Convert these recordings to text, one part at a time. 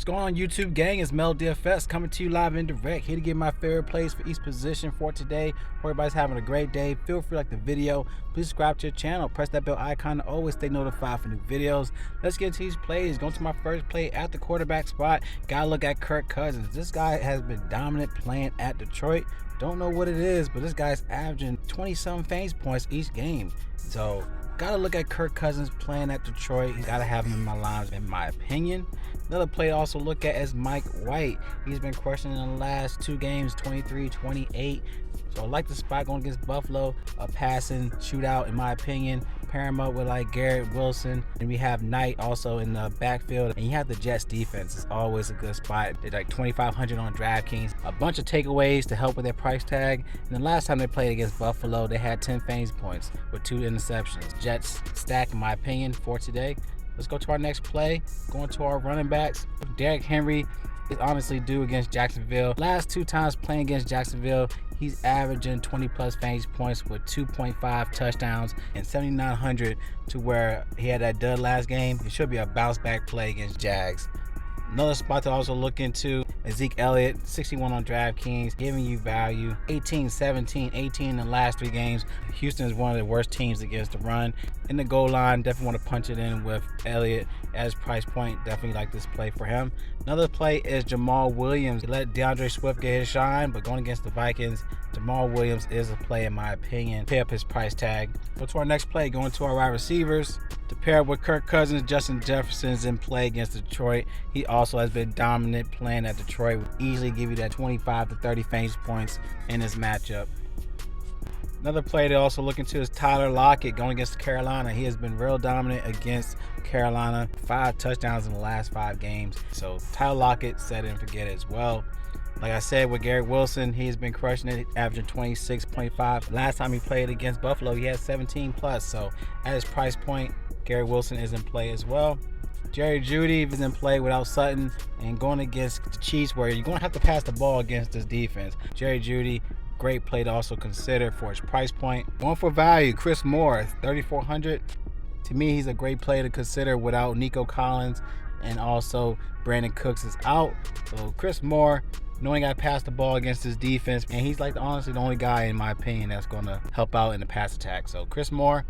What's going on, YouTube gang? It's Mel DFS coming to you live and direct, here to give my favorite plays for each position for today. Hope everybody's having a great day. Feel free to like the video. Please subscribe to the channel. Press that bell icon to always stay notified for new videos. Let's get into these plays. Going to my first play at the quarterback spot. Gotta look at Kirk Cousins. This guy has been dominant playing at Detroit. Don't know what it is, but this guy's averaging 20-some fantasy points each game. So gotta look at Kirk Cousins playing at Detroit. He's gotta have him in my lines, in my opinion. Another play to also look at is Mike White. He's been crushing in the last 2 games, 23, 28. So I like the spot going against Buffalo, a passing shootout in my opinion. Pair him up with like Garrett Wilson, and we have Knight also in the backfield, and you have the Jets defense. It's always a good spot. They're like 2,500 on DraftKings. A bunch of takeaways to help with their price tag. And the last time they played against Buffalo, they had 10 fantasy points with 2 interceptions. Jets stack in my opinion for today. Let's go to our next play. Going to our running backs. Derrick Henry is honestly due against Jacksonville. Last 2 times playing against Jacksonville, he's averaging 20+ fantasy points with 2.5 touchdowns and 7,900 to where he had that dud last game. It should be a bounce back play against Jags. Another spot to also look into is Zeke Elliott, 61 on DraftKings, giving you value. 18, 17, 18 in the last 3 games. Houston is one of the worst teams against the run. In the goal line, definitely want to punch it in with Elliott as price point. Definitely like this play for him. Another play is Jamal Williams. He let DeAndre Swift get his shine, but going against the Vikings, Jamal Williams is a play in my opinion. Pay up his price tag. Go to our next play, going to our wide receivers. To pair with Kirk Cousins, Justin Jefferson's in play against Detroit. He also has been dominant playing at Detroit. Will easily give you that 25 to 30 fantasy points in this matchup. Another play to also look into is Tyler Lockett going against Carolina. He has been real dominant against Carolina. 5 touchdowns in the last 5 games. So Tyler Lockett, set it and forget it as well. Like I said, with Garrett Wilson, he has been crushing it, averaging 26.5. Last time he played against Buffalo, he had 17+. So at his price point, Garrett Wilson is in play as well. Jerry Jeudy is in play without Sutton, and going against the Chiefs, where you're going to have to pass the ball against this defense. Jerry Jeudy, great play to also consider for his price point. Going for value, Chris Moore, 3,400. To me, he's a great play to consider without Nico Collins, and also Brandon Cooks is out. So Chris Moore, knowing I pass the ball against this defense, and he's like honestly the only guy in my opinion that's going to help out in the pass attack. So Chris Moore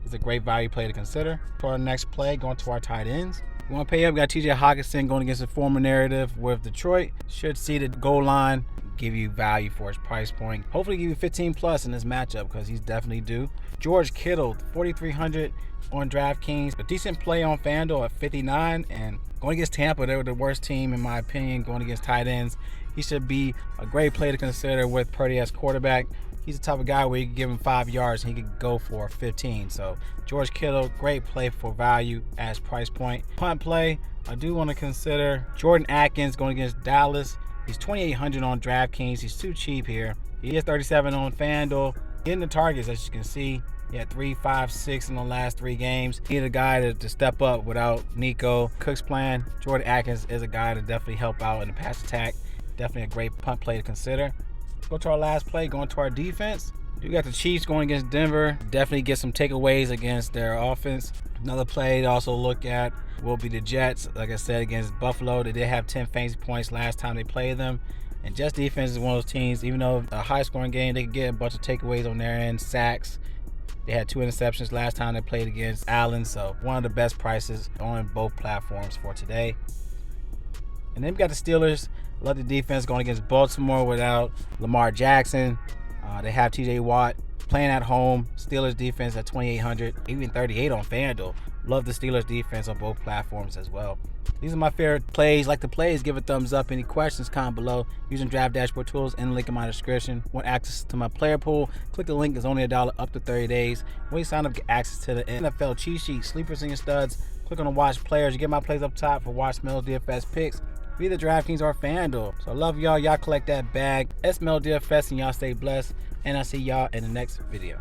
is a great value play to consider. For our next play, going to our tight ends. We want to pay up. We got TJ Hawkinson going against the former narrative with Detroit. Should see the goal line, give you value for his price point. Hopefully give you 15+ in this matchup because he's definitely due. George Kittle, 4,300 on DraftKings. A decent play on FanDuel at 59, and going against Tampa, they were the worst team in my opinion going against tight ends. He should be a great play to consider with Purdy as quarterback. He's the type of guy where you can give him 5 yards and he could go for 15. So George Kittle, great play for value as price point. Punt play, I do want to consider Jordan Atkins going against Dallas. He's 2,800 on DraftKings. He's too cheap here. He is 37 on FanDuel. Getting the targets, as you can see. He had 3, 5, 6 in the last 3 games. He need a guy to step up without Nico. Cook's plan. Jordan Atkins is a guy to definitely help out in the pass attack. Definitely a great punt play to consider. Go to our last play, going to our defense. You got the Chiefs going against Denver. Definitely get some takeaways against their offense. Another play to also look at will be the Jets. Like I said, against Buffalo, they did have 10 fantasy points last time they played them. And Jets defense is one of those teams, even though a high-scoring game, they could get a bunch of takeaways on their end, sacks. They had 2 interceptions last time they played against Allen. So one of the best prices on both platforms for today. And then we got the Steelers. Love the defense going against Baltimore without Lamar Jackson. They have TJ Watt playing at home. Steelers defense at 2,800, even 38 on FanDuel. Love the Steelers defense on both platforms as well. These are my favorite plays. Like the plays, give a thumbs up. Any questions, comment below. Using Draft Dashboard tools and the link in my description. Want access to my player pool? Click the link. It's only $1 up to 30 days. When you sign up, get access to the NFL cheat sheet, sleepers and your studs. Click on the watch players. You get my plays up top for watch Mel DFS picks. Either DraftKings or FanDuel. So I love y'all. Y'all collect that bag. It's Mel DFS and y'all stay blessed. And I'll see y'all in the next video.